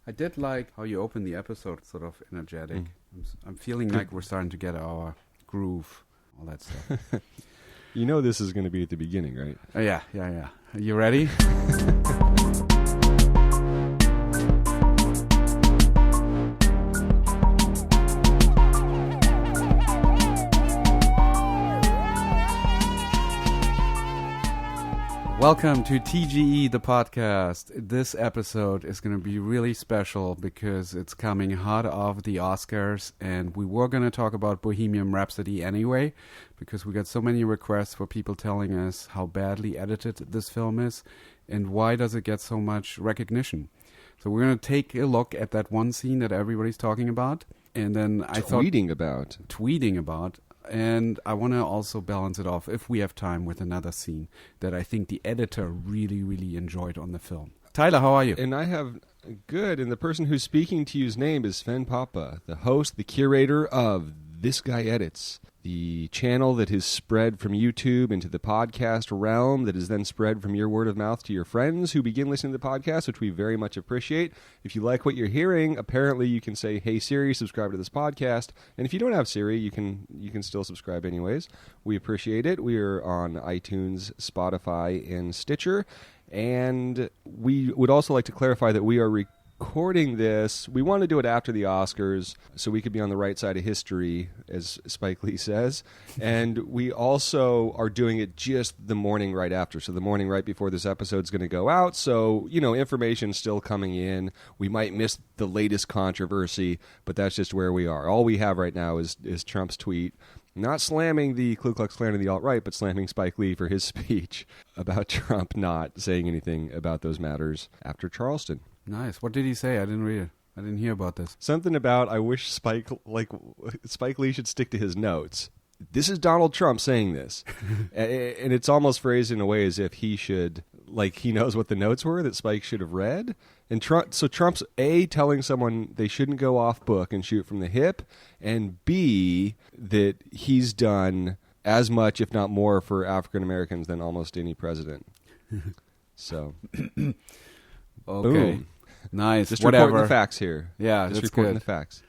I did like how you opened the episode, sort of energetic. I'm feeling like we're starting to get our groove, all that stuff. You know this is going to be at the beginning, right? Yeah. Are you ready? Welcome to TGE, the podcast. This episode is going to be really special because it's coming hot off the Oscars, and we were going to talk about Bohemian Rhapsody anyway, because we got so many requests for people telling us how badly edited this film is, and why does it get so much recognition. So we're going to take a look at that one scene that everybody's talking about, and then tweeting about. And I want to also balance it off, if we have time, with another scene that I think the editor really, really enjoyed on the film. Tyler, how are you? And I have good. And the person who's speaking to you's name is Sven Papa, the host, the curator of This Guy Edits, the channel that has spread from YouTube into the podcast realm, that is then spread from your word of mouth to your friends who begin listening to the podcast, which we very much appreciate. If you like what you're hearing, apparently you can say, "Hey Siri, subscribe to this podcast." And if you don't have Siri, you can still subscribe anyways. We appreciate it. We are on iTunes, Spotify, and Stitcher. And we would also like to clarify that we are recording this. We want to do it after the Oscars so we could be on the right side of history, as Spike Lee says. And we also are doing it just the morning right after. So the morning right before this episode's going to go out. So, information's still coming in. We might miss the latest controversy, but that's just where we are. All we have right now is Trump's tweet, not slamming the Ku Klux Klan and the alt-right, but slamming Spike Lee for his speech about Trump not saying anything about those matters after Charleston. Nice. What did he say? I didn't read it. I didn't hear about this. Something about, I wish Spike Lee should stick to his notes. This is Donald Trump saying this. And it's almost phrased in a way as if he should, he knows what the notes were that Spike should have read. And Trump's A, telling someone they shouldn't go off book and shoot from the hip, and B, that he's done as much, if not more, for African Americans than almost any president. So, okay. Boom. Nice. Just Whatever. reporting the facts here. Yeah, just that's reporting good. the facts.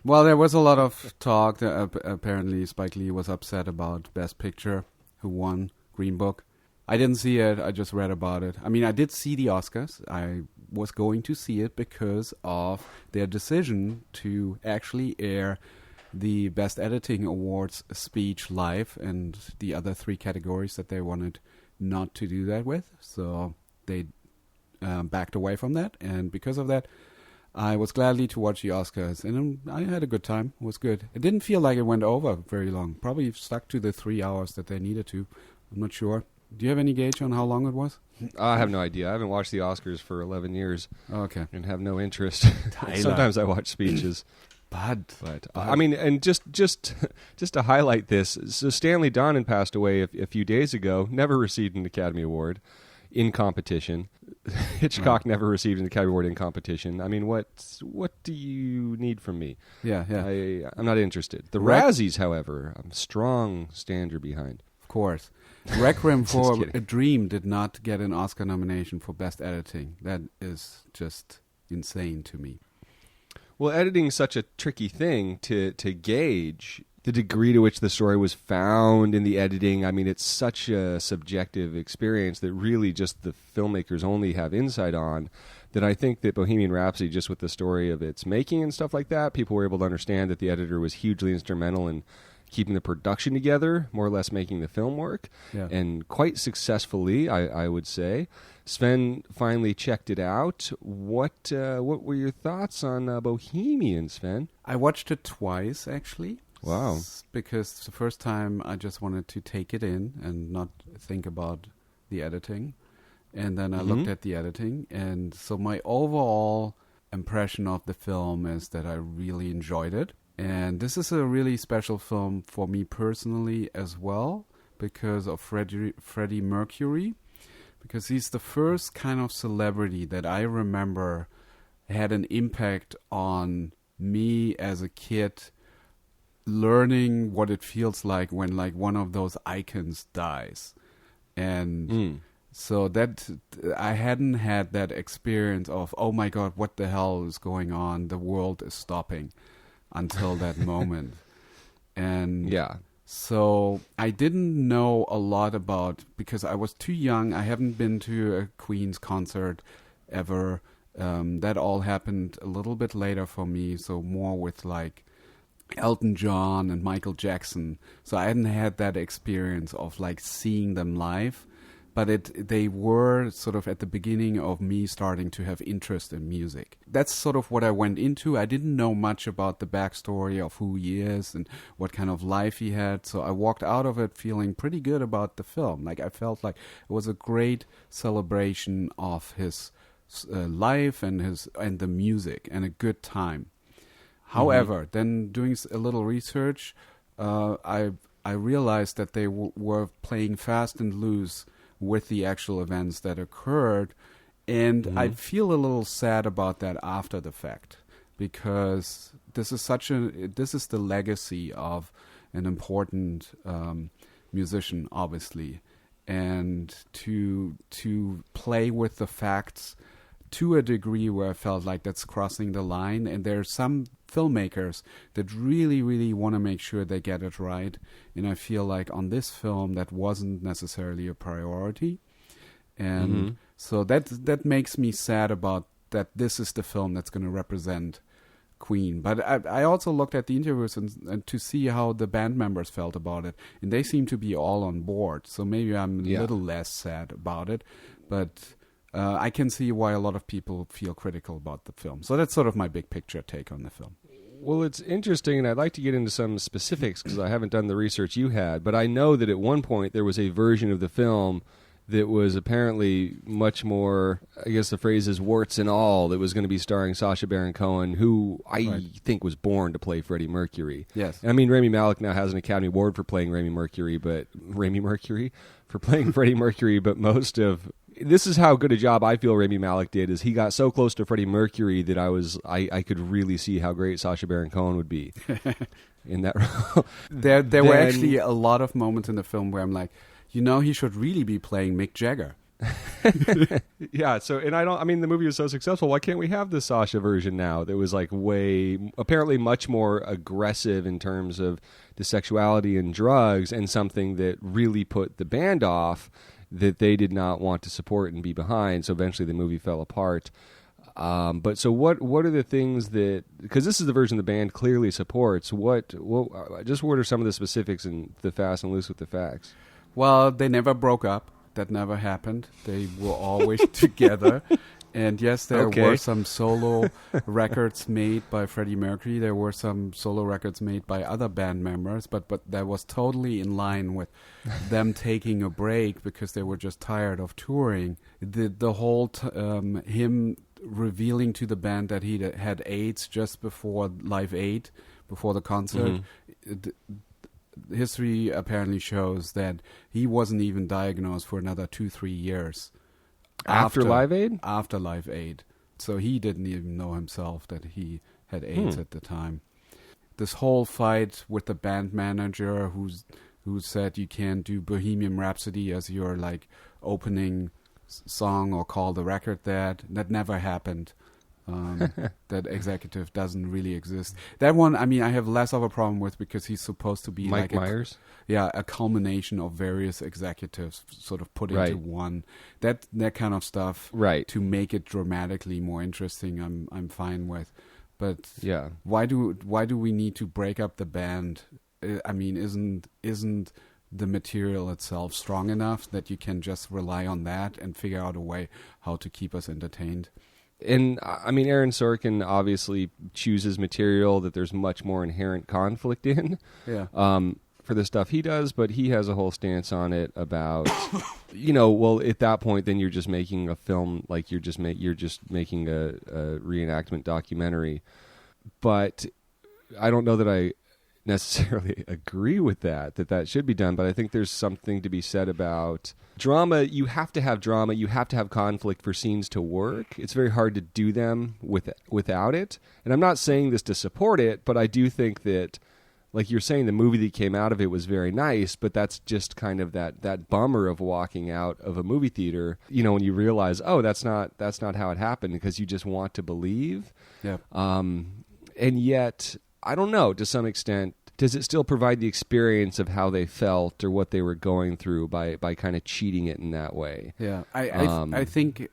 Well, there was a lot of talk. Apparently, Spike Lee was upset about Best Picture, who won Green Book. I didn't see it. I just read about it. I mean, I did see the Oscars. I was going to see it because of their decision to actually air the Best Editing Awards speech live and the other three categories that they wanted not to do that with. So they backed away from that, and because of that, I was gladly to watch the Oscars, and I had a good time. It was good. It didn't feel like it went over very long. Probably stuck to the 3 hours that they needed to. I'm not sure. Do you have any gauge on how long it was? I have no idea. I haven't watched the Oscars for 11 years. Okay. And have no interest. Sometimes I watch speeches. But I mean, and just to highlight this, so Stanley Donen passed away a few days ago, never received an Academy Award in competition. Hitchcock never received an Academy Award in competition. I mean, what do you need from me? Yeah. I'm not interested. The Razzies, however, I'm a strong stander behind. Of course. Requiem for a Dream did not get an Oscar nomination for Best Editing. That is just insane to me. Well, editing is such a tricky thing to gauge. The degree to which the story was found in the editing, I mean, it's such a subjective experience that really just the filmmakers only have insight on, that I think that Bohemian Rhapsody, just with the story of its making and stuff like that, people were able to understand that the editor was hugely instrumental in keeping the production together, more or less making the film work, and quite successfully, I would say. Sven finally checked it out. What were your thoughts on Bohemian, Sven? I watched it twice, actually. Wow. Because the first time I just wanted to take it in and not think about the editing. And then I looked at the editing. And so my overall impression of the film is that I really enjoyed it. And this is a really special film for me personally as well because of Freddie Mercury. Because he's the first kind of celebrity that I remember had an impact on me as a kid, learning what it feels like when one of those icons dies. And So that I hadn't had that experience of, oh my God, what the hell is going on? The world is stopping until that moment. And Yeah. so I didn't know a lot about, because I was too young. I haven't been to a Queen's concert ever. That all happened a little bit later for me. So more with like Elton John and Michael Jackson. So I hadn't had that experience of like seeing them live. But they were sort of at the beginning of me starting to have interest in music. That's sort of what I went into. I didn't know much about the backstory of who he is and what kind of life he had. So I walked out of it feeling pretty good about the film. Like I felt like it was a great celebration of his life and the music and a good time. However, then doing a little research, I realized that they were playing fast and loose with the actual events that occurred, and I feel a little sad about that after the fact, because this is the legacy of an important musician, obviously, and to play with the facts to a degree where I felt like that's crossing the line. And there's some filmmakers that really, really want to make sure they get it right. And I feel like on this film, that wasn't necessarily a priority. And so that makes me sad about that this is the film that's going to represent Queen. But I also looked at the interviews and to see how the band members felt about it. And they seem to be all on board. So maybe I'm a little less sad about it. But I can see why a lot of people feel critical about the film. So that's sort of my big picture take on the film. Well, it's interesting, and I'd like to get into some specifics because I haven't done the research you had, but I know that at one point there was a version of the film that was apparently much more, I guess the phrase is warts and all, that was going to be starring Sacha Baron Cohen, who I think was born to play Freddie Mercury. Yes. And I mean, Rami Malek now has an Academy Award for playing Freddie Mercury, but most of... This is how good a job I feel Rami Malek did, is he got so close to Freddie Mercury that I could really see how great Sacha Baron Cohen would be in that role. There were actually a lot of moments in the film where I'm like, he should really be playing Mick Jagger. Yeah, so, and the movie was so successful, why can't we have the Sacha version now that was like apparently much more aggressive in terms of the sexuality and drugs, and something that really put the band off, that they did not want to support and be behind, so eventually the movie fell apart. But so what are the things that, because this is the version the band clearly supports, what are some of the specifics and the fast and loose with the facts? Well, they never broke up. That never happened. They were always together. And yes, there were some solo records made by Freddie Mercury. There were some solo records made by other band members, but that was totally in line with them taking a break because they were just tired of touring. The whole him revealing to the band that he had AIDS just before Live Aid, before the concert. History apparently shows that he wasn't even diagnosed for another 2-3 years. After Live Aid? After Live Aid. So he didn't even know himself that he had AIDS at the time. This whole fight with the band manager who said you can't do Bohemian Rhapsody as your like opening song or call the record that never happened. That executive doesn't really exist. That one, I have less of a problem with because he's supposed to be Mike Myers? A culmination of various executives sort of put into one. That kind of stuff, to make it dramatically more interesting, I'm fine with. But why do we need to break up the band? Isn't the material itself strong enough that you can just rely on that and figure out a way how to keep us entertained? And Aaron Sorkin obviously chooses material that there's much more inherent conflict in. For the stuff he does, but he has a whole stance on it about, well, at that point, then you're just making a film, like you're just making a reenactment documentary. But I don't know that I necessarily agree with that should be done, but I think there's something to be said about drama. You have to have drama, you have to have conflict for scenes to work. It's very hard to do them without it. And I'm not saying this to support it, but I do think that like you're saying, the movie that came out of it was very nice, but that's just kind of that bummer of walking out of a movie theater, when you realize, oh, that's not how it happened, because you just want to believe. Yeah. And yet, I don't know, to some extent, does it still provide the experience of how they felt or what they were going through by kind of cheating it in that way? Yeah. I think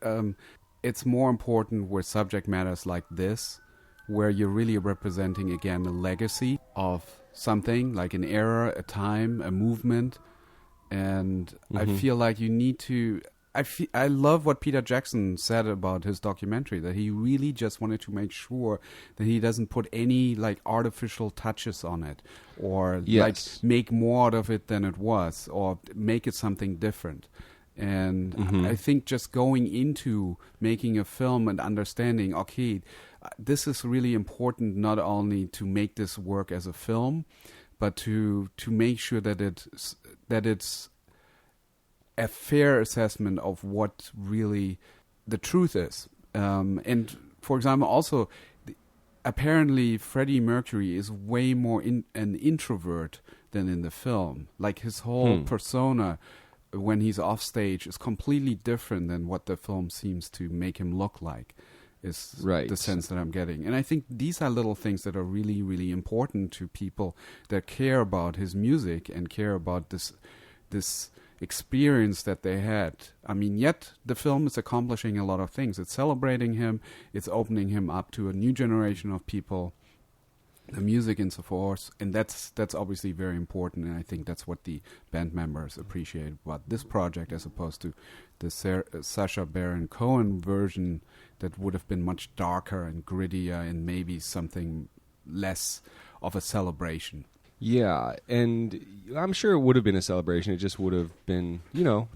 it's more important with subject matters like this, where you're really representing, again, a legacy of something, like an era, a time, a movement. And I feel like you need to... I love what Peter Jackson said about his documentary, that he really just wanted to make sure that he doesn't put any like artificial touches on it, or like make more out of it than it was, or make it something different. And I think just going into making a film and understanding, okay, this is really important, not only to make this work as a film, but to make sure that it's a fair assessment of what really the truth is. And for example, also, apparently Freddie Mercury is way more an introvert than in the film. Like his whole persona when he's off stage is completely different than what the film seems to make him look like, is the sense that I'm getting. And I think these are little things that are really, really important to people that care about his music and care about this experience that they had. I mean, yet the film is accomplishing a lot of things. It's celebrating him. It's opening him up to a new generation of people, the music and so forth. And that's obviously very important. And I think that's what the band members appreciate about this project, as opposed to the Sacha Baron Cohen version that would have been much darker and grittier and maybe something less of a celebration. Yeah, and I'm sure it would have been a celebration. It just would have been,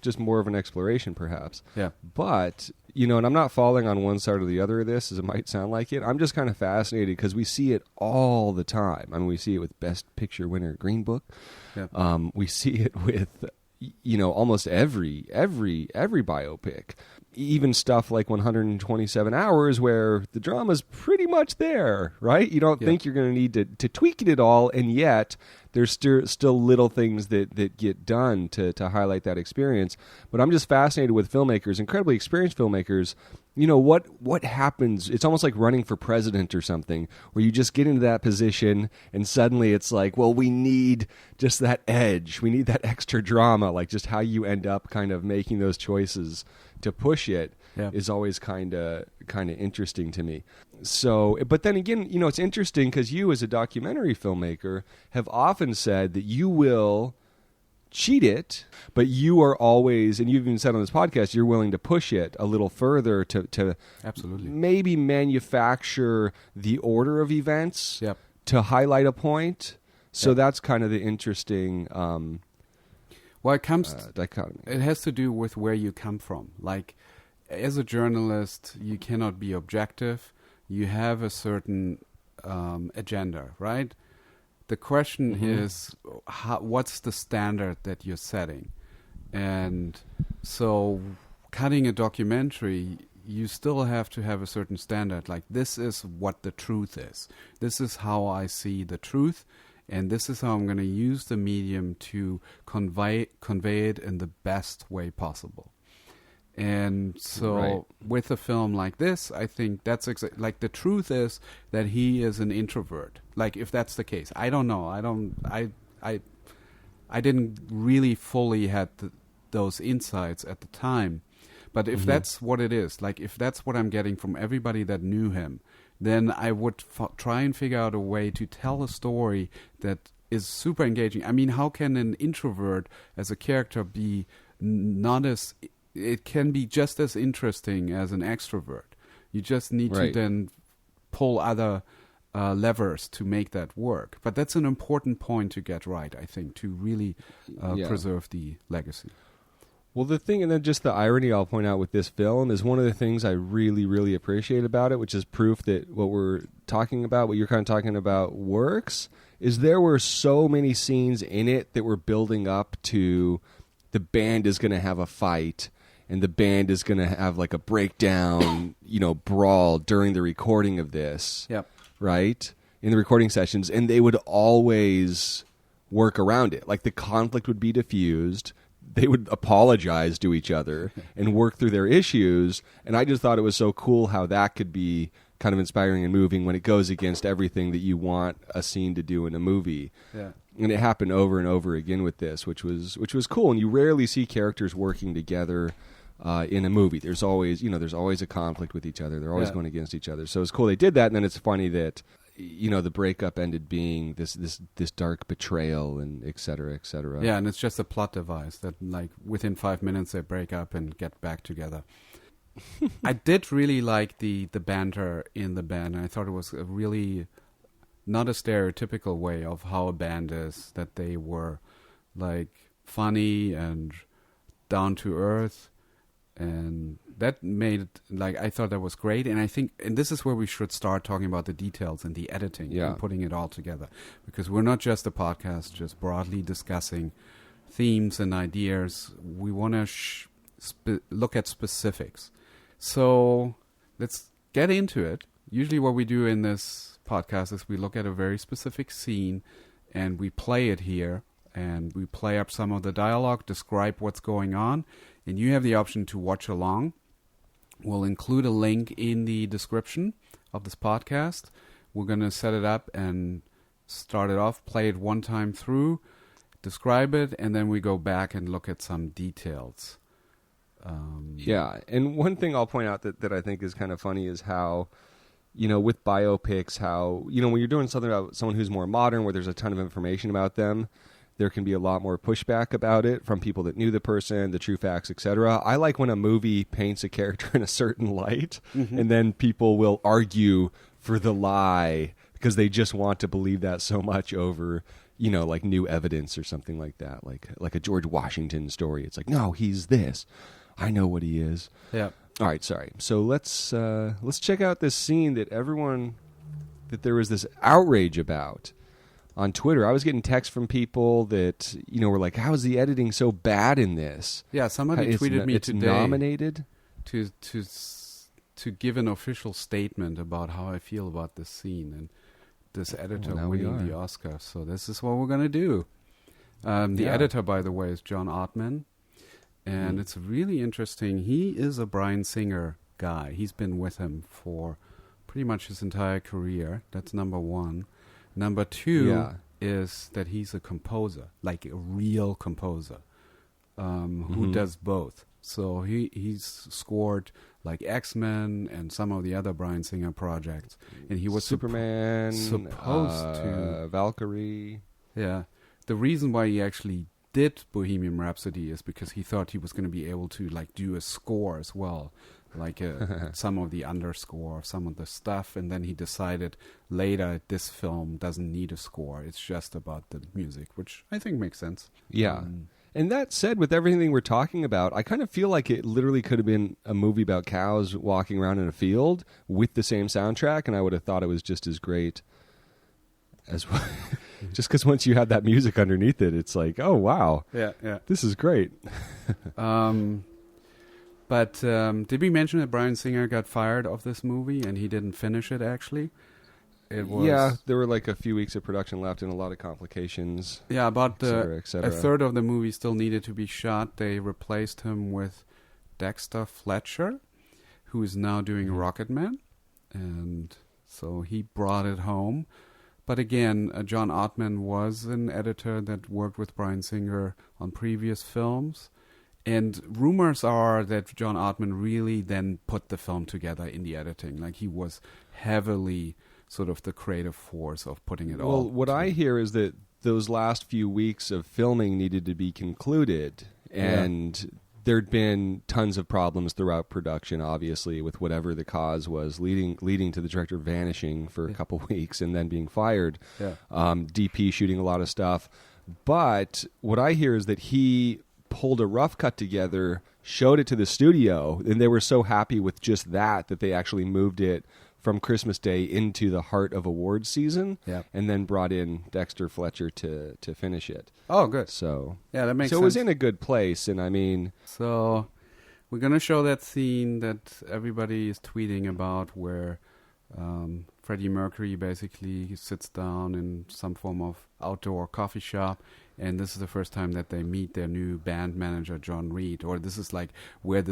just more of an exploration, perhaps. Yeah. But, and I'm not falling on one side or the other of this, as it might sound like it. I'm just kind of fascinated because we see it all the time. I mean, we see it with Best Picture winner Green Book. Yeah. We see it with, almost every biopic. Even stuff like 127 Hours, where the drama's pretty much there, right? You don't think you're going to need to tweak it at all, and yet there's still little things that get done to highlight that experience. But I'm just fascinated with filmmakers, incredibly experienced filmmakers. What happens? It's almost like running for president or something, where you just get into that position and suddenly it's like, well, we need just that edge. We need that extra drama, like just how you end up kind of making those choices to push it is always kind of interesting to me. So, but then again, it's interesting because you as a documentary filmmaker have often said that you will cheat it, but you are always, and you've even said on this podcast, you're willing to push it a little further to absolutely maybe manufacture the order of events to highlight a point. So that's kind of the interesting well, it comes dichotomy. It has to do with where you come from. Like, as a journalist, you cannot be objective. You have a certain agenda, right? The question is, what's the standard that you're setting? And so, cutting a documentary, you still have to have a certain standard. Like, this is what the truth is. This is how I see the truth. And this is how I'm going to use the medium to convey it in the best way possible. And so with a film like this, I think that's like the truth is that he is an introvert. Like, if that's the case, I don't know. I didn't really fully had those insights at the time. But if that's what it is, like if that's what I'm getting from everybody that knew him, then I would try and figure out a way to tell a story that is super engaging. I mean, how can an introvert as a character be not as... It can be just as interesting as an extrovert. You just need to then pull other levers to make that work. But that's an important point to get right, I think, to really preserve the legacy. Well, the thing, and then just the irony I'll point out with this film is one of the things I really, really appreciate about it, which is proof that what we're talking about, what you're kind of talking about, works, is there were so many scenes in it that were building up to the band is going to have a fight and the band is going to have like a breakdown, brawl during the recording of this. Yep. Right? in the recording sessions, and they would always work around it. Like the conflict would be diffused. They would apologize to each other and work through their issues. And I just thought it was so cool how that could be kind of inspiring and moving when it goes against everything that you want a scene to do in a movie. Yeah. And it happened over and over again with this, which was cool. And you rarely see characters working together in a movie. There's always a conflict with each other. They're always going against each other. So it's cool they did that. And then it's funny that the breakup ended being this dark betrayal and et cetera, et cetera. Yeah, and it's just a plot device that like within 5 minutes they break up and get back together. I did really like the banter in the band. I thought it was a really not a stereotypical way of how a band is, that they were like funny and down to earth, and that made it, like, I thought that was great. And I think, and this is where we should start talking about the details and the editing and putting it all together, because we're not just a podcast just broadly discussing themes and ideas. We want to look at specifics. So let's get into it. Usually what we do in this podcast is we look at a very specific scene and we play it here, and we play up some of the dialogue, describe what's going on, and you have the option to watch along. We'll include a link in the description of this podcast. We're going to set it up and start it off, play it one time through, describe it, and then we go back and look at some details. And one thing I'll point out that I think is kind of funny is how, with biopics, how, when you're doing something about someone who's more modern, where there's a ton of information about them, there can be a lot more pushback about it from people that knew the person, the true facts, etc. I like when a movie paints a character in a certain light, and then people will argue for the lie because they just want to believe that so much over, like new evidence or something like that, like a George Washington story. It's like, no, he's this. I know what he is. Yeah. All right, sorry. So let's check out this scene that there was this outrage about on Twitter. I was getting texts from people that were like, "How is the editing so bad in this?" Yeah, somebody tweeted me today. It's nominated to give an official statement about how I feel about this scene and this editor winning the Oscar. So this is what we're gonna do. The editor, by the way, is John Ottman. And it's really interesting. He is a Bryan Singer guy. He's been with him for pretty much his entire career. That's number one. Number two is that he's a composer, like a real composer, who does both. So he's scored like X-Men and some of the other Bryan Singer projects. And he was Superman, supposed to... Valkyrie. Yeah. The reason why he actually did Bohemian Rhapsody is because he thought he was going to be able to like do a score as well, like some of the underscore, some of the stuff, and then he decided later this film doesn't need a score, it's just about the music, which I think makes sense. Yeah. And that said, with everything we're talking about, I kind of feel like it literally could have been a movie about cows walking around in a field with the same soundtrack, and I would have thought it was just as great as well. Just because once you have that music underneath it, it's like, oh, wow. Yeah. This is great. But did we mention that Bryan Singer got fired of this movie and he didn't finish it, actually? There were like a few weeks of production left and a lot of complications. Yeah, about et cetera. a third of the movie still needed to be shot. They replaced him with Dexter Fletcher, who is now doing Rocketman. And so he brought it home. But again, John Ottman was an editor that worked with Bryan Singer on previous films. And rumors are that John Ottman really then put the film together in the editing. Like he was heavily sort of the creative force of putting it all. Well, what I hear is that those last few weeks of filming needed to be concluded. And there'd been tons of problems throughout production, obviously, with whatever the cause was, leading to the director vanishing for a couple weeks and then being fired. Yeah. DP shooting a lot of stuff. But what I hear is that he pulled a rough cut together, showed it to the studio, and they were so happy with just that they actually moved it from Christmas Day into the heart of awards season, and then brought in Dexter Fletcher to finish it. Oh, good. So yeah, that makes sense. So it was in a good place, and I mean... So we're going to show that scene that everybody is tweeting about where, Freddie Mercury basically he sits down in some form of outdoor coffee shop, and this is the first time that they meet their new band manager, John Reid, or this is like where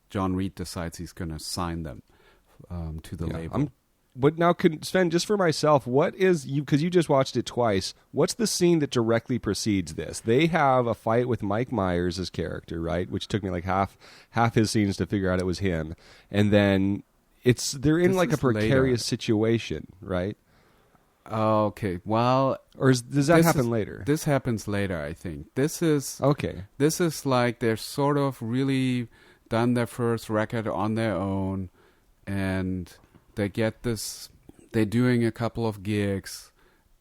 John Reid decides he's going to sign them to the label. But now, Sven, just for myself, what is you? Because you just watched it twice. What's the scene that directly precedes this? They have a fight with Mike Myers' character, right? Which took me like half his scenes to figure out it was him, and then they're in like a precarious situation, right? Okay, well, does that happen later? This happens later, I think. This is okay. This is like they're sort of really done their first record on their own, and they get this. They're doing a couple of gigs,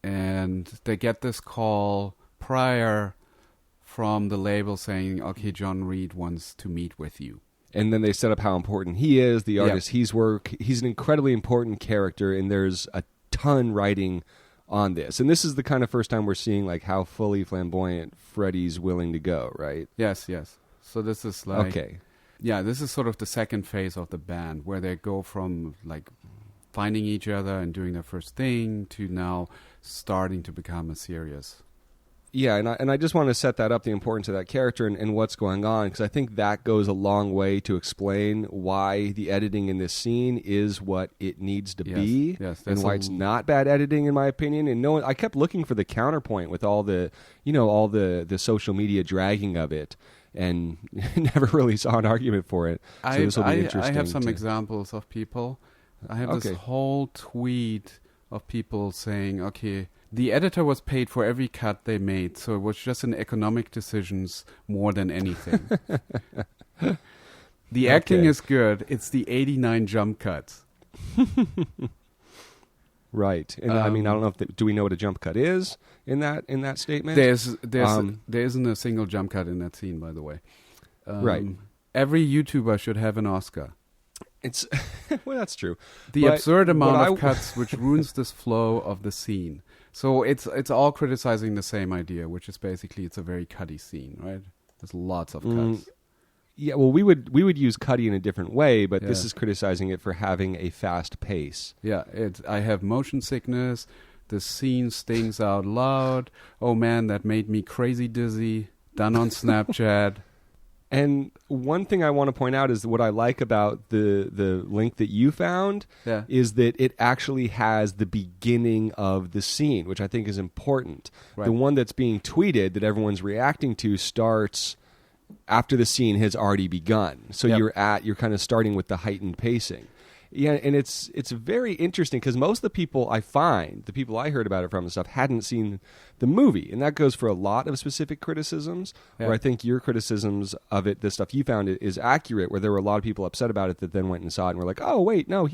and they get this call prior from the label saying, "Okay, John Reid wants to meet with you." And then they set up how important he is, the artist he's an incredibly important character, and there's a ton writing on this. And this is the kind of first time we're seeing like how fully flamboyant Freddie's willing to go, right? Yes. So this is like okay. Yeah, this is sort of the second phase of the band where they go from like finding each other and doing their first thing to now starting to become a serious. Yeah, and I just want to set that up, the importance of that character and what's going on, because I think that goes a long way to explain why the editing in this scene is what it needs to be, and why it's not bad editing, in my opinion. And I kept looking for the counterpoint with all the social media dragging of it, and never really saw an argument for it. So this will be interesting. I have some examples of people. I have this whole tweet of people saying, okay, the editor was paid for every cut they made, so it was just an economic decisions more than anything. The acting is good. It's the 89 jump cuts. Right. And I mean, I don't know do we know what a jump cut is in that statement? There isn't a single jump cut in that scene, by the way. Right. Every YouTuber should have an Oscar. It's well, that's true. The absurd amount of cuts which ruins this flow of the scene. So it's all criticizing the same idea, which is basically it's a very cutty scene, right? There's lots of cuts. Yeah, well, we would use cutty in a different way, but this is criticizing it for having a fast pace. Yeah, I have motion sickness. The scene stings out loud. Oh man, that made me crazy dizzy. Done on Snapchat. And one thing I want to point out is what I like about the link that you found is that it actually has the beginning of the scene, which I think is important. Right. The one that's being tweeted that everyone's reacting to starts after the scene has already begun. So you're kind of starting with the heightened pacing. Yeah, and it's very interesting because most of the people I heard about it from and stuff hadn't seen the movie, and that goes for a lot of specific criticisms. Where I think your criticisms of it, the stuff you found, is accurate. Where there were a lot of people upset about it that then went and saw it and were like, "Oh, wait, no,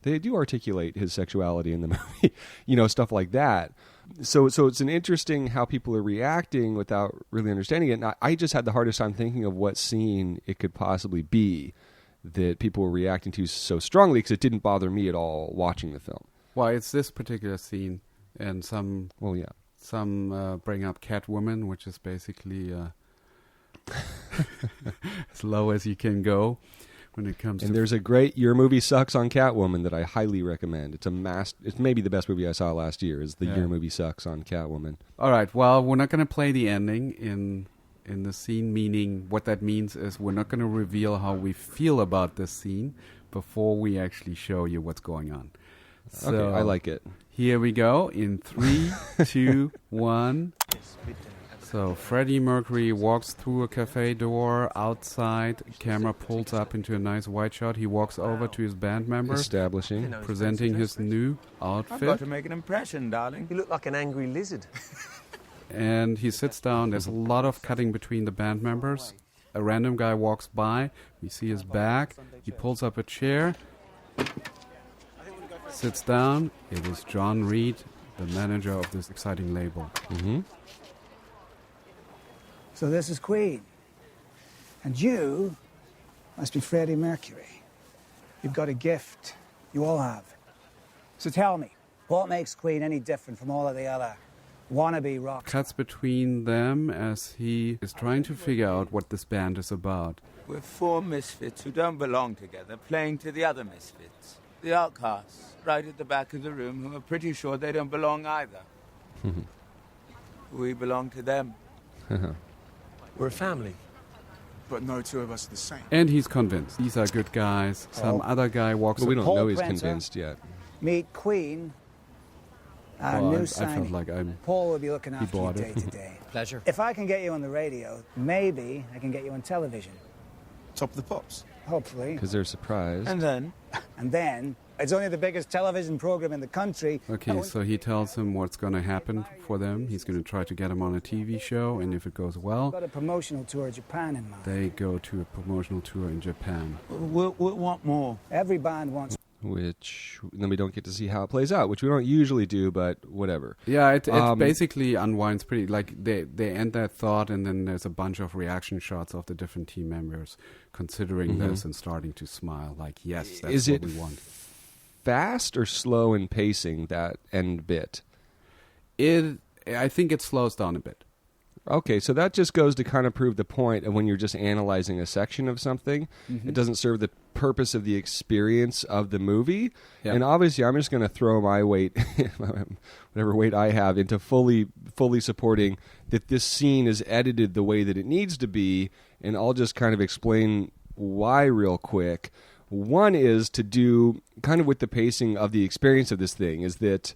they do articulate his sexuality in the movie," stuff like that. So it's an interesting how people are reacting without really understanding it. And I just had the hardest time thinking of what scene it could possibly be that people were reacting to so strongly, because it didn't bother me at all watching the film. Well, it's this particular scene, and some bring up Catwoman, which is basically as low as you can go when it comes. And there's a great Your Movie Sucks on Catwoman that I highly recommend. It's maybe the best movie I saw last year. Is the Your Movie Sucks on Catwoman. All right. Well, we're not going to play the ending in the scene, meaning what that means is we're not going to reveal how we feel about this scene before we actually show you what's going on. So, okay, I like it. Here we go in 3, 2, 1. So Freddie Mercury walks through a cafe door outside. Camera pulls up into a nice wide shot. He walks over to his band member, presenting his new outfit. I've got to make an impression, darling. You look like an angry lizard. And he sits down. There's a lot of cutting between the band members. A random guy walks by. We see his back. He pulls up a chair, sits down. It is John Reid, the manager of this exciting label. Mm-hmm. So this is Queen. And you must be Freddie Mercury. You've got a gift. You all have. So tell me, what makes Queen any different from all of the other wannabe rock? Cuts between them as he is trying to figure out what this band is about. We're 4 misfits who don't belong together, playing to the other misfits. The outcasts, right at the back of the room, who are pretty sure they don't belong either. We belong to them. We're a family. But no two of us are the same. And he's convinced. These are good guys. Some other guy walks But we up. don't Paul know he's Printer. convinced yet. Meet Queen, our Well, new I signing. felt like Paul will be looking after you bought day it. to day. Pleasure. If I can get you on the radio, maybe I can get you on television. Top of the pops. Hopefully. Because they're surprised. And then, And then, it's only the biggest television program in the country. Okay, so he tells him what's going to happen for them. He's going to try to get him on a TV show, and if it goes well, Got a promotional tour of Japan in mind. they go to a promotional tour in Japan. we'll want more. Every band wants Which then we don't get to see how it plays out, which we don't usually do, but whatever. Yeah, it basically unwinds pretty. Like they end that thought, and then there's a bunch of reaction shots of the different team members considering this and starting to smile. Like, yes, that's Is what it we want. Fast or slow in pacing, that end bit? I think it slows down a bit. Okay, so that just goes to kind of prove the point of when you're just analyzing a section of something, it doesn't serve the purpose of the experience of the movie. Yeah. And obviously, I'm just going to throw my weight, whatever weight I have, into fully supporting that this scene is edited the way that it needs to be. And I'll just kind of explain why real quick. One is to do kind of with the pacing of the experience of this thing is that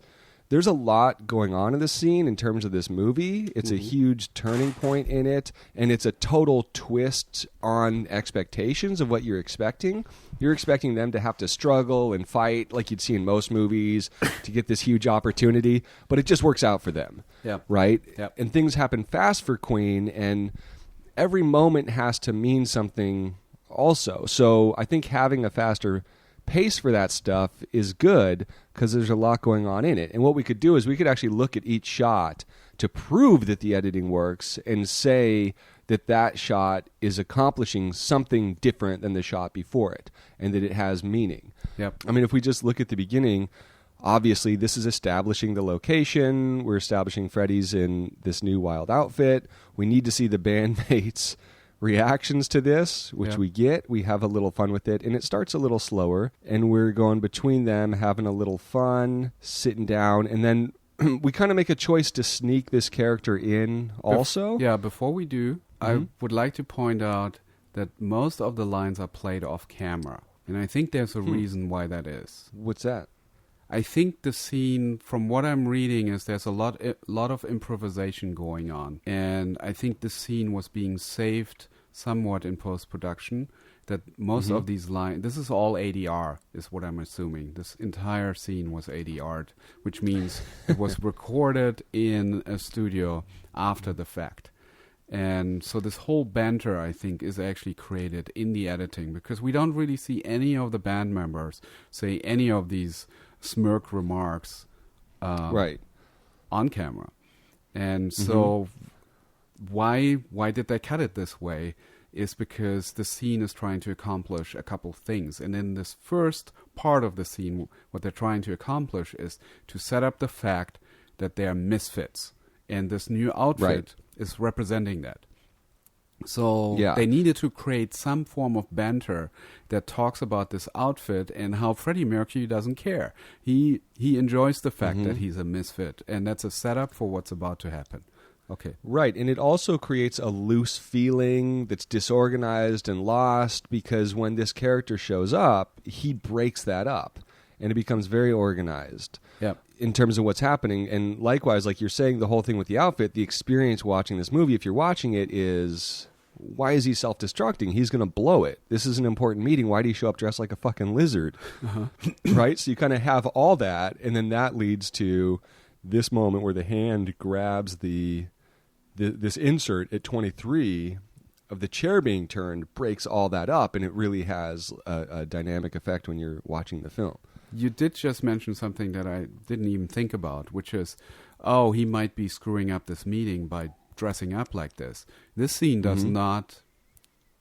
there's a lot going on in the scene in terms of this movie. It's a huge turning point in it, and it's a total twist on expectations of what you're expecting. You're expecting them to have to struggle and fight like you'd see in most movies to get this huge opportunity, but it just works out for them, right? Yep. And things happen fast for Queen, and every moment has to mean something also. So I think having a faster pace for that stuff is good because there's a lot going on in it. And what we could do is we could actually look at each shot to prove that the editing works and say that that shot is accomplishing something different than the shot before it and that it has meaning. Yep. I mean, if we just look at the beginning, obviously this is establishing the location. We're establishing Freddy's in this new wild outfit. We need to see the bandmates' reactions to this, which Yeah. we get. We have a little fun with it, and it starts a little slower, and we're going between them, having a little fun, sitting down, and then we kind of make a choice to sneak this character in also. Before we do, I would like to point out that most of the lines are played off camera. And I think there's a reason why that is. What's that? I think the scene, from what I'm reading, is there's a lot of improvisation going on. And I think the scene was being saved somewhat in post-production. That most of these lines, this is all ADR, is what I'm assuming. This entire scene was ADR'd, which means it was recorded in a studio after the fact. And so this whole banter, I think, is actually created in the editing, because we don't really see any of the band members say any of these smirk remarks Right. on camera. And so why did they cut it this way is because the scene is trying to accomplish a couple of things. And in this first part of the scene, what they're trying to accomplish is to set up the fact that they are misfits. And this new outfit is representing that. So they needed to create some form of banter that talks about this outfit and how Freddie Mercury doesn't care. He enjoys the fact that he's a misfit, and that's a setup for what's about to happen. Okay. Right, and it also creates a loose feeling that's disorganized and lost, because when this character shows up, he breaks that up, and it becomes very organized. Yep. In terms of what's happening. And likewise, like you're saying, the whole thing with the outfit, the experience watching this movie, if you're watching it, is, why is he self-destructing? He's going to blow it. This is an important meeting. Why do you show up dressed like a fucking lizard? Right? So you kind of have all that, and then that leads to this moment where the hand grabs this insert at 23 of the chair being turned, breaks all that up, and it really has a dynamic effect when you're watching the film. You did just mention something that I didn't even think about, which is, oh, he might be screwing up this meeting by dressing up like this. This scene does not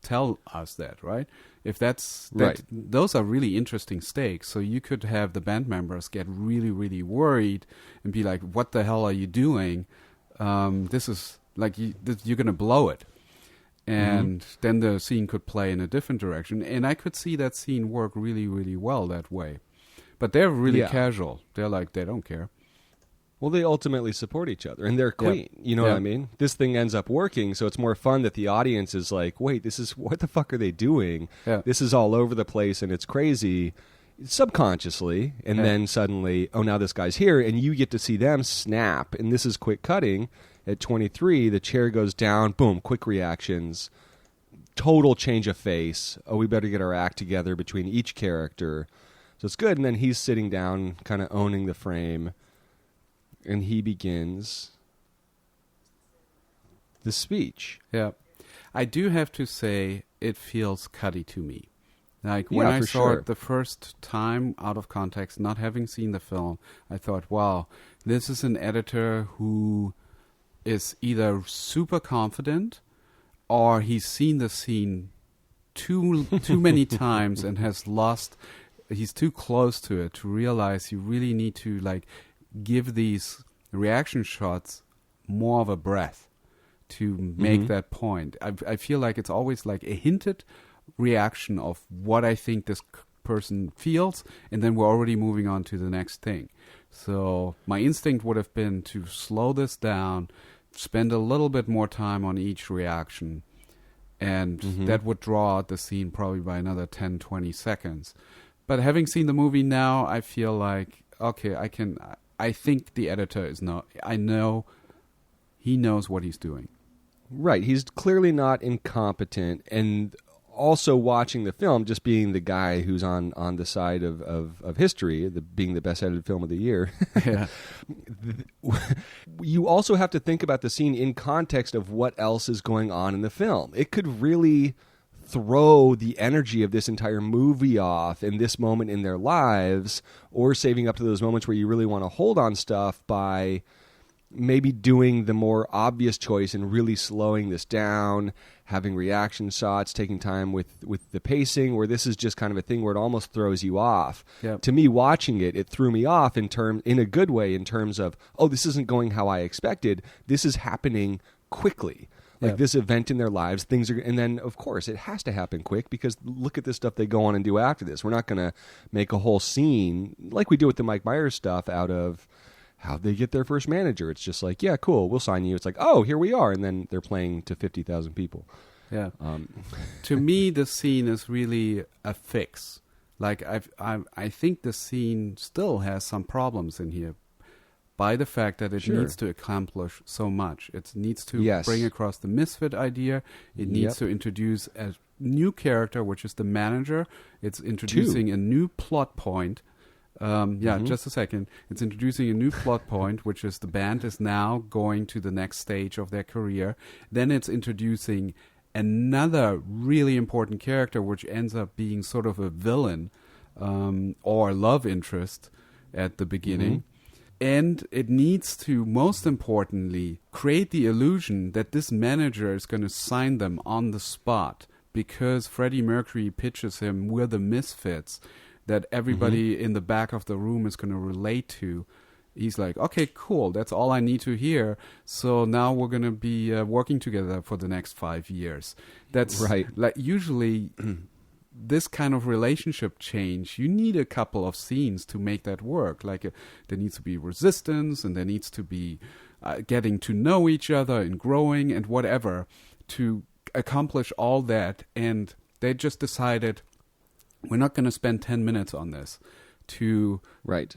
tell us that, right? If that's that, those are really interesting stakes. So you could have the band members get really, really worried and be like, "What the hell are you doing? This is like you're going to blow it." And then the scene could play in a different direction, and I could see that scene work really, really well that way. But they're really Yeah. casual. They're like, they don't care. Well, they ultimately support each other, and they're queen. You know what I mean? This thing ends up working, so it's more fun that the audience is like, wait, what the fuck are they doing? Yeah. This is all over the place, and it's crazy, subconsciously, and then suddenly, oh, now this guy's here, and you get to see them snap, and this is quick cutting. At 23, the chair goes down, boom, quick reactions, total change of face. Oh, we better get our act together between each character. So it's good, and then he's sitting down, kind of owning the frame. And he begins the speech. Yeah. I do have to say it feels Cuddy to me. Like when I saw it the first time out of context, not having seen the film, I thought, wow, this is an editor who is either super confident or he's seen the scene too many times and has lost, he's too close to it to realize you really need to like give these reaction shots more of a breath to make that point. I feel like it's always like a hinted reaction of what I think this person feels, and then we're already moving on to the next thing. So my instinct would have been to slow this down, spend a little bit more time on each reaction, and that would draw out the scene probably by another 10, 20 seconds. But having seen the movie now, I feel like, okay, I think the editor I know he knows what he's doing. Right. He's clearly not incompetent, and also watching the film, just being the guy who's on the side of history, being the best edited film of the year. Yeah. You also have to think about the scene in context of what else is going on in the film. It could really throw the energy of this entire movie off in this moment in their lives, or saving up to those moments where you really want to hold on stuff by maybe doing the more obvious choice and really slowing this down, having reaction shots, taking time with the pacing, where this is just kind of a thing where it almost throws you off. Yep. To me, watching it threw me off in a good way, in terms of, oh, this isn't going how I expected. This is happening quickly. Like this event in their lives, and then of course it has to happen quick, because look at the stuff they go on and do after this. We're not going to make a whole scene like we do with the Mike Myers stuff out of how they get their first manager. It's just like, yeah, cool, we'll sign you. It's like, oh, here we are, and then they're playing to 50,000 people. Yeah. To me, the scene is really a fix. Like I think the scene still has some problems in here, by the fact that it needs to accomplish so much. It needs to bring across the misfit idea. It needs to introduce a new character, which is the manager. It's introducing a new plot point. Just a second. It's introducing a new plot point, which is the band is now going to the next stage of their career. Then it's introducing another really important character, which ends up being sort of a villain or love interest at the beginning. And it needs to, most importantly, create the illusion that this manager is going to sign them on the spot, because Freddie Mercury pitches him, we're the misfits, that everybody in the back of the room is going to relate to. He's like, okay, cool, that's all I need to hear. So now we're going to be working together for the next 5 years. That's right. Like usually this kind of relationship change, you need a couple of scenes to make that work. Like there needs to be resistance, and there needs to be getting to know each other and growing and whatever to accomplish all that. And they just decided, we're not going to spend 10 minutes on this to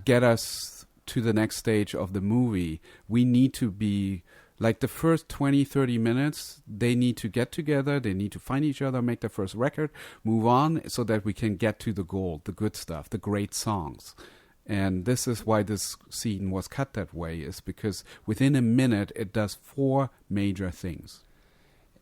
get us to the next stage of the movie. We need to be like the first 20, 30 minutes, they need to get together, they need to find each other, make their first record, move on, so that we can get to the gold, the good stuff, the great songs. And this is why this scene was cut that way, is because within a minute it does 4 major things.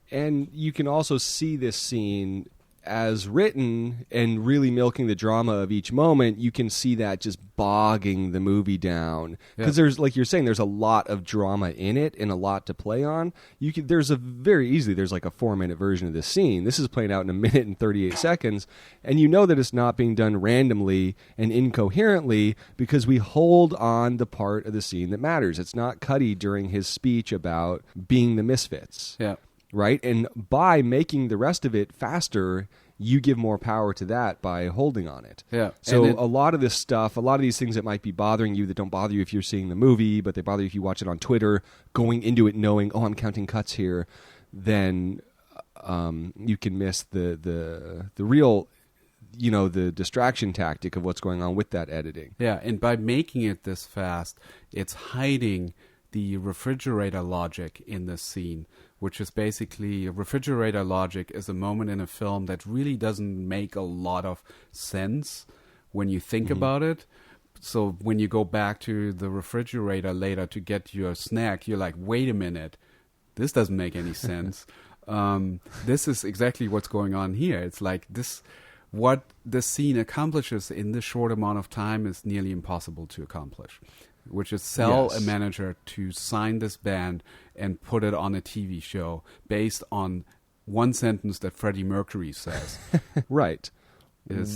And you can also see this scene as written and really milking the drama of each moment. You can see that just bogging the movie down, because there's, like you're saying, there's a lot of drama in it and a lot to play on. There's like a 4-minute version of this scene. This is playing out in 1 minute and 38 seconds, and you know that it's not being done randomly and incoherently, because we hold on the part of the scene that matters. It's not Cuddy during his speech about being the misfits. Yeah. Right? And by making the rest of it faster, you give more power to that by holding on it. Yeah. So a lot of this stuff, a lot of these things that might be bothering you that don't bother you if you're seeing the movie, but they bother you if you watch it on Twitter, going into it knowing, oh, I'm counting cuts here, then you can miss the real, the distraction tactic of what's going on with that editing. Yeah, and by making it this fast, it's hiding the refrigerator logic in this scene, which is basically refrigerator logic is a moment in a film that really doesn't make a lot of sense when you think about it. So when you go back to the refrigerator later to get your snack, you're like, wait a minute, this doesn't make any sense. This is exactly what's going on here. It's like this, what this scene accomplishes in this short amount of time is nearly impossible to accomplish, which is sell a manager to sign this band and put it on a TV show based on one sentence that Freddie Mercury says. Right.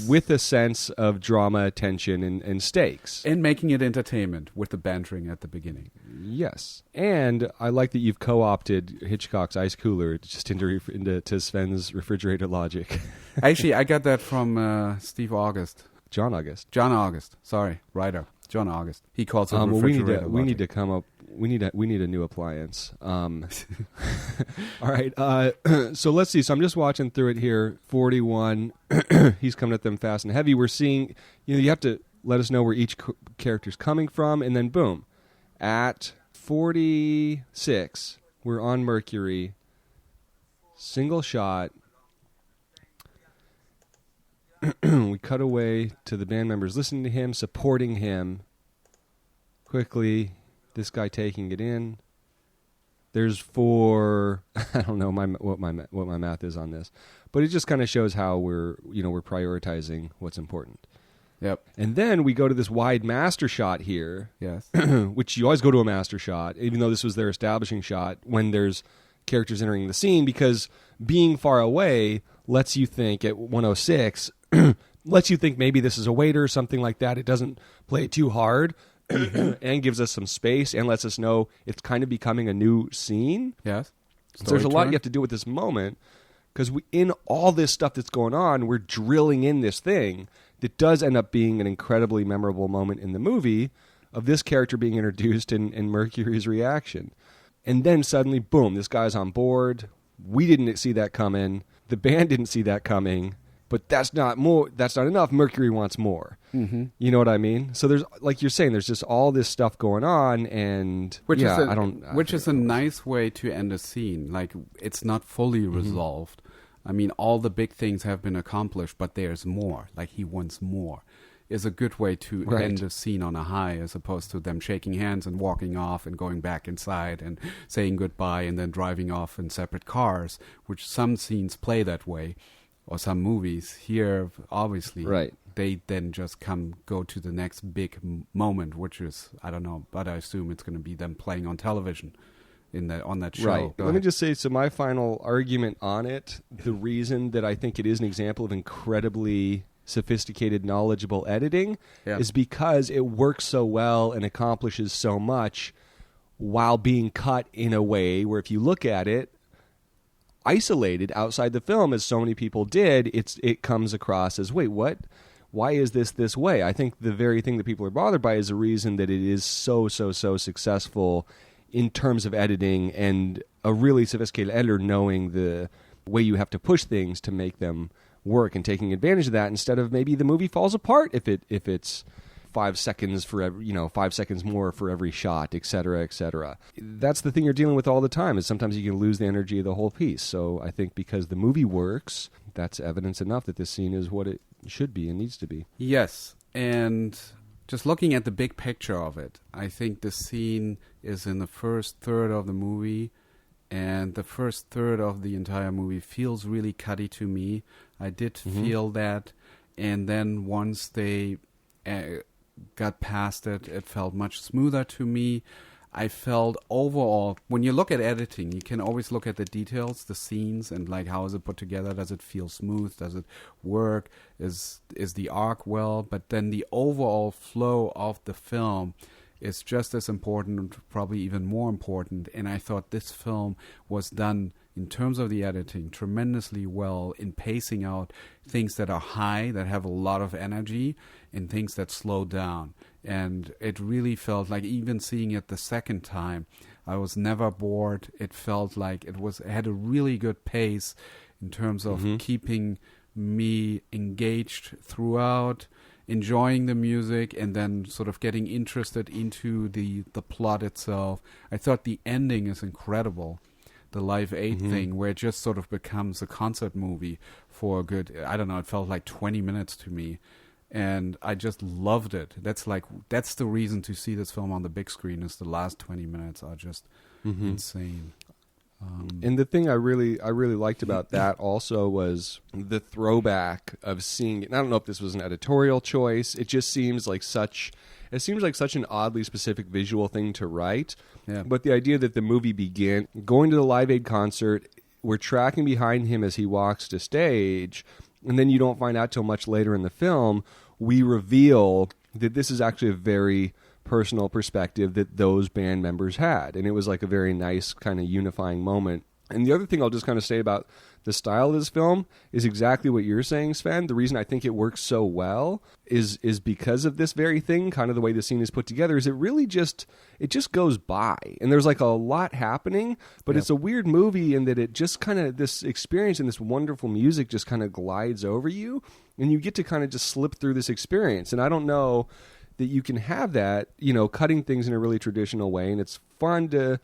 With a sense of drama, tension, and stakes. And making it entertainment with the bantering at the beginning. Yes. And I like that you've co-opted Hitchcock's ice cooler just into Sven's refrigerator logic. Actually, I got that from Steve August. John August. John August. Sorry, writer. John August. He calls it refrigerator logic. We need to come up. We need a new appliance. All right. So let's see. So I'm just watching through it here. 41. He's coming at them fast and heavy. We're seeing. You have to let us know where each character's coming from, and then boom, at 46, we're on Mercury. Single shot. We cut away to the band members listening to him, supporting him. Quickly, this guy taking it in. There's I don't know what my math is on this, but it just kind of shows how we're prioritizing what's important. Yep. And then we go to this wide master shot here. Yes. Which you always go to a master shot, even though this was their establishing shot when there's characters entering the scene, because being far away lets you think at 106 lets you think maybe this is a waiter or something like that. It doesn't play it too hard and gives us some space and lets us know it's kind of becoming a new scene. Yes. So there's a lot you have to do with this moment, because in all this stuff that's going on, we're drilling in this thing that does end up being an incredibly memorable moment in the movie of this character being introduced and Mercury's reaction. And then suddenly, boom, this guy's on board. We didn't see that coming. The band didn't see that coming. But that's not enough. Mercury wants more. Mm-hmm. You know what I mean? So there's, like you're saying, there's just all this stuff going on, and which is a nice way to end a scene. Like, it's not fully resolved. I mean, all the big things have been accomplished, but there's more. Like, he wants more. Is a good way to end a scene on a high, as opposed to them shaking hands and walking off and going back inside and saying goodbye and then driving off in separate cars, which some scenes play that way. Or some movies here, obviously, they then just go to the next big moment, which is, I don't know, but I assume it's going to be them playing on television on that show. Right. Let me just say, so my final argument on it, the reason that I think it is an example of incredibly sophisticated, knowledgeable editing is because it works so well and accomplishes so much while being cut in a way where if you look at it, isolated outside the film, as so many people did, it comes across as, wait, what? Why is this way? I think the very thing that people are bothered by is the reason that it is so successful in terms of editing, and a really sophisticated editor knowing the way you have to push things to make them work and taking advantage of that, instead of maybe the movie falls apart if it's 5 seconds for every, 5 seconds more for every shot, et cetera, et cetera. That's the thing you're dealing with all the time, is sometimes you can lose the energy of the whole piece. So I think because the movie works, that's evidence enough that this scene is what it should be and needs to be. Yes, and just looking at the big picture of it, I think the scene is in the first third of the movie, and the first third of the entire movie feels really cutty to me. I did feel that, and then once they got past it, it felt much smoother to me. I felt overall, when you look at editing, you can always look at the details, the scenes, and like, how is it put together? Does it feel smooth? Does it work? Is the arc well? But then the overall flow of the film is just as important, probably even more important. And I thought this film was done in terms of the editing, tremendously well in pacing out things that are high, that have a lot of energy, and things that slow down. And it really felt like, even seeing it the second time, I was never bored. It felt like it had a really good pace in terms of keeping me engaged throughout, enjoying the music, and then sort of getting interested into the plot itself. I thought the ending is incredible. The Live Aid thing, where it just sort of becomes a concert movie for a good, I don't know, it felt like 20 minutes to me. And I just loved it. That's the reason to see this film on the big screen, is the last 20 minutes are just insane. And the thing I really liked about that also was the throwback of seeing it. And I don't know if this was an editorial choice. It just seems like such an oddly specific visual thing to write. Yeah. But the idea that the movie began going to the Live Aid concert, we're tracking behind him as he walks to stage, and then you don't find out till much later in the film, we reveal that this is actually a very personal perspective that those band members had. And it was like a very nice kind of unifying moment. And the other thing I'll just kind of say about the style of this film is exactly what you're saying, Sven. The reason I think it works so well is because of this very thing, kind of the way the scene is put together, is it just goes by. And there's like a lot happening, but it's a weird movie in that it just kind of, this experience and this wonderful music just kind of glides over you, and you get to kind of just slip through this experience. And I don't know that you can have that, cutting things in a really traditional way, and it's fun to,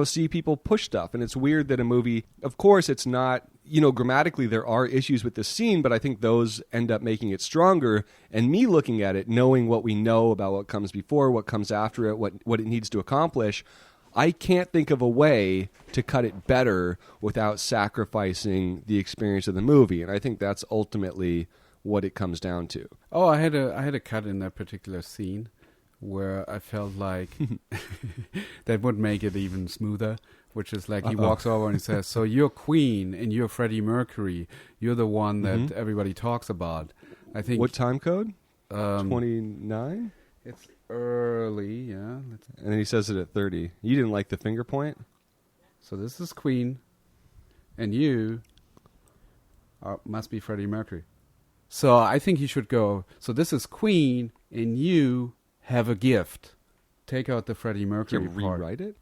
see people push stuff. And it's weird that a movie, of course, it's not, grammatically there are issues with the scene, but I think those end up making it stronger. And me looking at it, knowing what we know about what comes before, what comes after it, what it needs to accomplish, I can't think of a way to cut it better without sacrificing the experience of the movie. And I think that's ultimately what it comes down to. Oh, I had a cut in that particular scene where I felt like that would make it even smoother, which is like he walks over and he says, "So you're Queen and you're Freddie Mercury. You're the one that everybody talks about." I think. What time code? 29? It's early, yeah. And then he says it at 30. You didn't like the finger point? So this is Queen and you must be Freddie Mercury. So I think he should go, "So this is Queen and you have a gift." Take out the Freddie Mercury Can part. rewrite it?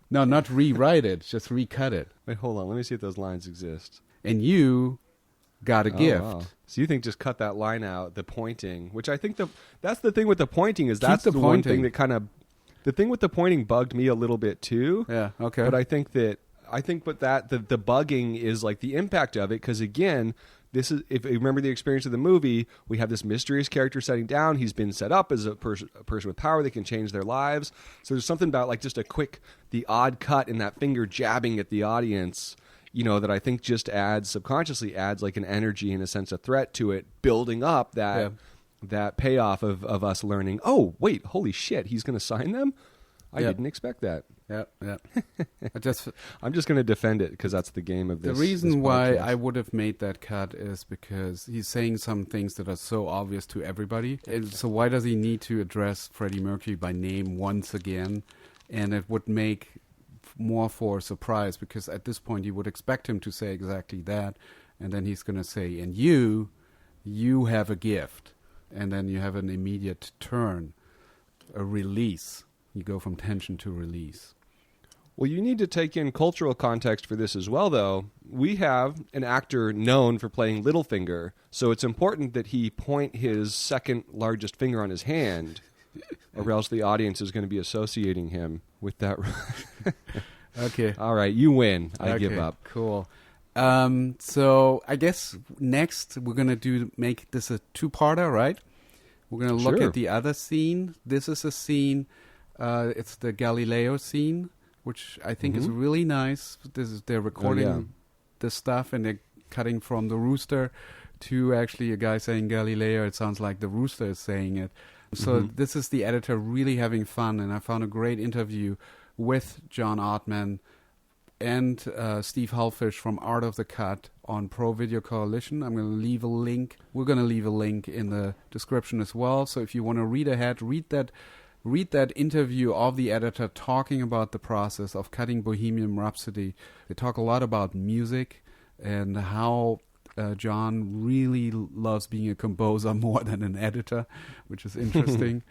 No, not rewrite it, just recut it. Wait, hold on. Let me see if those lines exist. And you got a gift. Wow. So you think just cut that line out, the pointing, which I think that's the thing with the pointing, is Keep that's the the one pointing. thing that kind of, the thing with the pointing bugged me a little bit too. Yeah, okay. But I think the bugging is like the impact of it, because again, this is, if you remember the experience of the movie, we have this mysterious character setting down. He's been set up as a person with power that can change their lives. So there's something about like just the odd cut and that finger jabbing at the audience, that I think just subconsciously adds like an energy and a sense of threat to it, building up that payoff of us learning, oh, wait, holy shit, he's going to sign them? I didn't expect that. Yeah. I'm just going to defend it because that's the game of this. The reason this why podcast. I would have made that cut is because he's saying some things that are so obvious to everybody. And so why does he need to address Freddie Mercury by name once again? And it would make more for a surprise, because at this point you would expect him to say exactly that. And then he's going to say, "And you have a gift." And then you have an immediate turn, a release. You go from tension to release. Well, you need to take in cultural context for this as well, though. We have an actor known for playing Littlefinger, so it's important that he point his second largest finger on his hand, or else the audience is going to be associating him with that. Okay. All right, you win. I give up. Cool. So I guess next we're going to make this a two-parter, right? We're going to look Sure. at the other scene. This is a scene, it's the Galileo scene, which I think is really nice. They're recording the stuff, and they're cutting from the rooster to actually a guy saying Galileo. It sounds like the rooster is saying it. So this is the editor really having fun, and I found a great interview with John Ottman and Steve Hullfish from Art of the Cut on Pro Video Coalition. I'm going to leave a link. We're going to leave a link in the description as well. So if you want to read ahead, read that read that interview of the editor talking about the process of cutting Bohemian Rhapsody. They talk a lot about music and how John really loves being a composer more than an editor, which is interesting.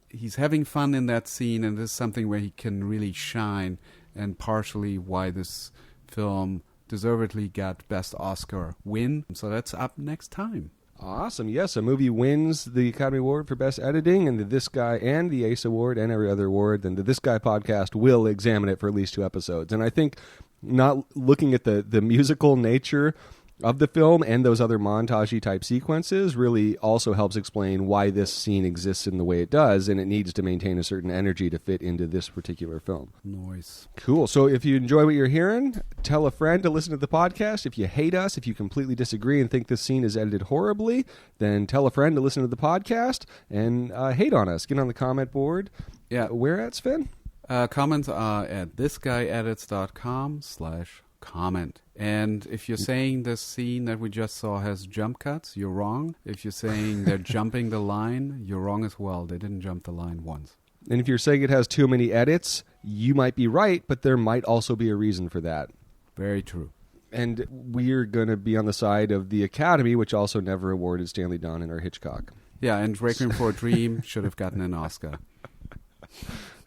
He's having fun in that scene, and this is something where he can really shine, and partially why this film deservedly got Best Oscar win. So that's up next time. Awesome. Yes, a movie wins the Academy Award for Best Editing and the This Guy and the Ace Award and every other award, then the This Guy podcast will examine it for at least 2 episodes. And I think not looking at the musical nature of the film and those other montage-y type sequences really also helps explain why this scene exists in the way it does, and it needs to maintain a certain energy to fit into this particular film. Nice. Cool. So if you enjoy what you're hearing, tell a friend to listen to the podcast. If you hate us, if you completely disagree and think this scene is edited horribly, then tell a friend to listen to the podcast and hate on us. Get on the comment board. Yeah. Where at, Sven? Comments are at thisguyedits.com/comment. And if you're saying this scene that we just saw has jump cuts, you're wrong. If you're saying they're jumping the line, you're wrong as well. They didn't jump the line once. And if you're saying it has too many edits, you might be right, but there might also be a reason for that. Very true. And we're going to be on the side of the Academy, which also never awarded Stanley Donen or Hitchcock. Yeah, and Requiem for a Dream should have gotten an Oscar.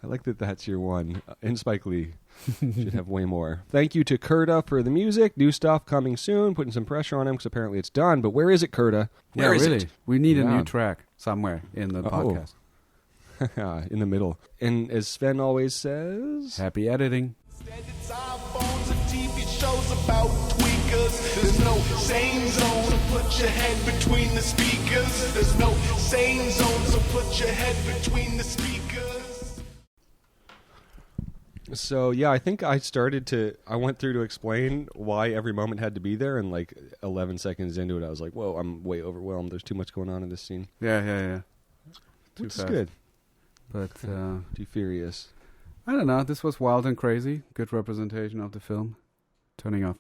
I like that that's your one. And Spike Lee should have way more. Thank you to Kurta for the music. New stuff coming soon. Putting some pressure on him because apparently it's done. But where is it, Kurta? Where is it? We need a new track somewhere in the podcast. In the middle. And as Sven always says... Happy editing. It's iPhones and TV shows about tweakers. There's no sane zone, so put your head between the speakers. There's no sane zone, so put your head between the speakers. So, yeah, I think I went through to explain why every moment had to be there, and like 11 seconds into it, I was like, whoa, I'm way overwhelmed. There's too much going on in this scene. Yeah. Which is good. But, too furious. I don't know. This was wild and crazy. Good representation of the film. Turning off.